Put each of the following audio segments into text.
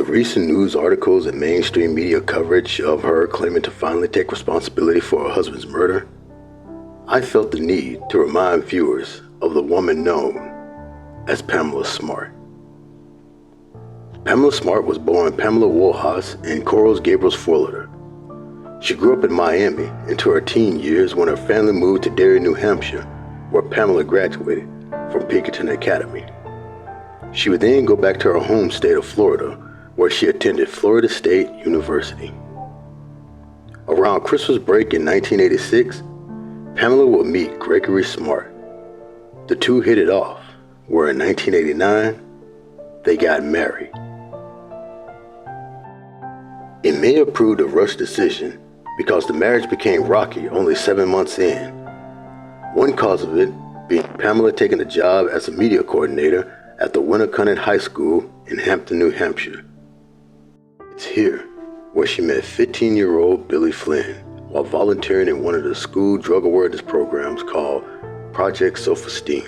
recent news articles and mainstream media coverage of her claiming to finally take responsibility for her husband's murder, I felt the need to remind viewers of the woman known as Pamela Smart. Pamela Smart was born Pamela Woolhouse in Coral Gables, Florida. She grew up in Miami into her teen years when her family moved to Derry, New Hampshire, where Pamela graduated from Pinkerton Academy. She would then go back to her home state of Florida, where she attended Florida State University. Around Christmas break in 1986, Pamela would meet Gregory Smart. The two hit it off, where in 1989, they got married. It may have proved a rushed decision because the marriage became rocky only 7 months in. One cause of it being Pamela taking a job as a media coordinator at the Winnicott High School in Hampton, New Hampshire. It's here where she met 15-year-old Billy Flynn while volunteering in one of the school drug awareness programs called Project Self-Esteem.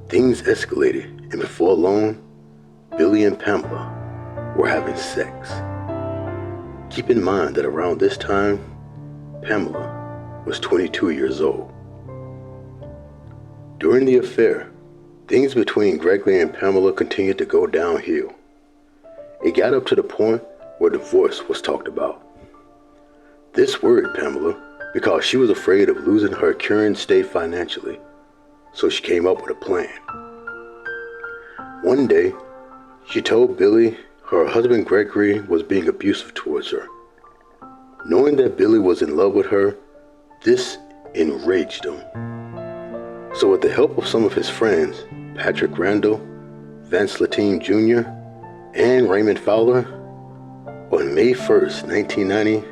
Things escalated, and before long, Billy and Pamela were having sex. Keep in mind that around this time, Pamela was 22 years old. During the affair, things between Gregory and Pamela continued to go downhill. It got up to the point where divorce was talked about. This worried Pamela because she was afraid of losing her current state financially, so she came up with a plan. One day, she told Billy her husband Gregory was being abusive towards her. Knowing that Billy was in love with her, this enraged him. So with the help of some of his friends, Patrick Randall, Vance Latine Jr., and Raymond Fowler, on May 1st, 1990,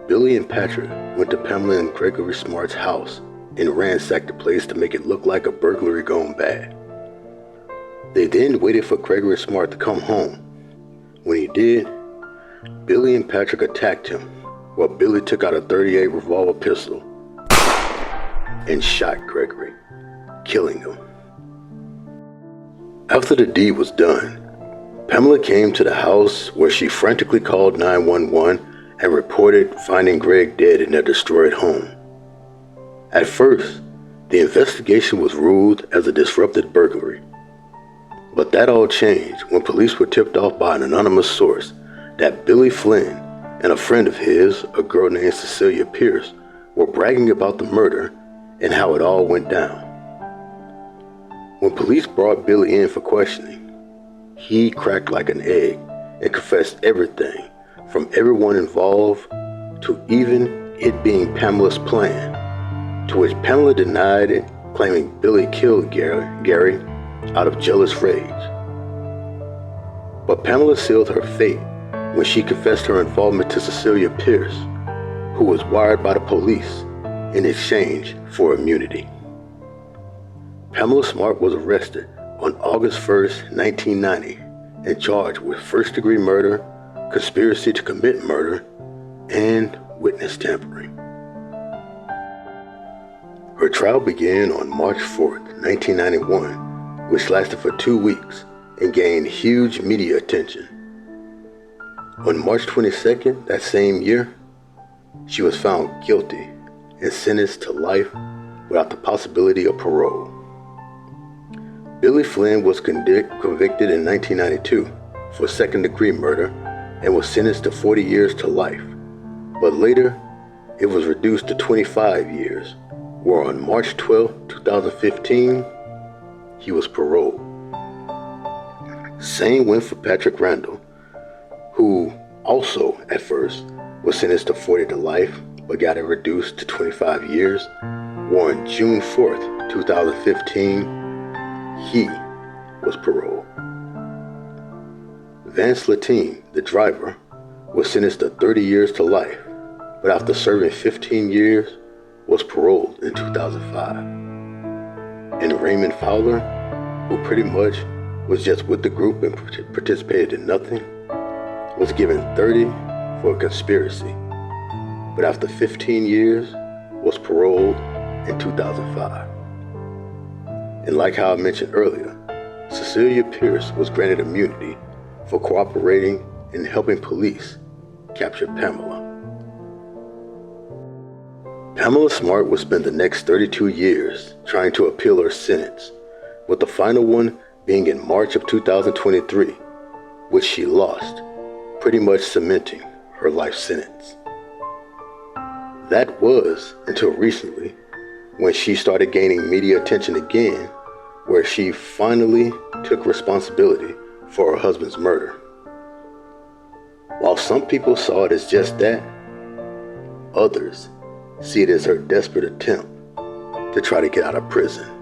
Billy and Patrick went to Pamela and Gregory Smart's house and ransacked the place to make it look like a burglary gone bad. They then waited for Gregory Smart to come home. When he did, Billy and Patrick attacked him while Billy took out a .38 revolver pistol and shot Gregory, killing him. After the deed was done, Pamela came to the house where she frantically called 911 and reported finding Greg dead in their destroyed home. At first, the investigation was ruled as a disrupted burglary. But that all changed when police were tipped off by an anonymous source that Billy Flynn and a friend of his, a girl named Cecilia Pierce, were bragging about the murder and how it all went down. When police brought Billy in for questioning, he cracked like an egg and confessed everything, from everyone involved to even it being Pamela's plan, to which Pamela denied it, claiming Billy killed Gary out of jealous rage. But Pamela sealed her fate when she confessed her involvement to Cecilia Pierce, who was wired by the police in exchange for immunity. Pamela Smart was arrested on August 1st, 1990, and charged with first-degree murder, conspiracy to commit murder, and witness tampering. Her trial began on March 4th, 1991, which lasted for 2 weeks and gained huge media attention. On March 22nd, that same year, she was found guilty and sentenced to life without the possibility of parole. Billy Flynn was convicted in 1992 for second-degree murder and was sentenced to 40 years to life, but later it was reduced to 25 years, where on March 12, 2015, he was paroled. Same went for Patrick Randall, who also at first was sentenced to 40 to life, but got it reduced to 25 years, where on June 4th, 2015, he was paroled. Vance Latine, the driver, was sentenced to 30 years to life, but after serving 15 years, was paroled in 2005. And Raymond Fowler, who pretty much was just with the group and participated in nothing, was given 30 for a conspiracy, but after 15 years, was paroled in 2005. And like how I mentioned earlier, Cecilia Pierce was granted immunity for cooperating and helping police capture Pamela. Pamela Smart would spend the next 32 years trying to appeal her sentence, with the final one being in March of 2023, which she lost, pretty much cementing her life sentence. That was until recently, when she started gaining media attention again, where she finally took responsibility for her husband's murder. While some people saw it as just that, others see it as her desperate attempt to try to get out of prison.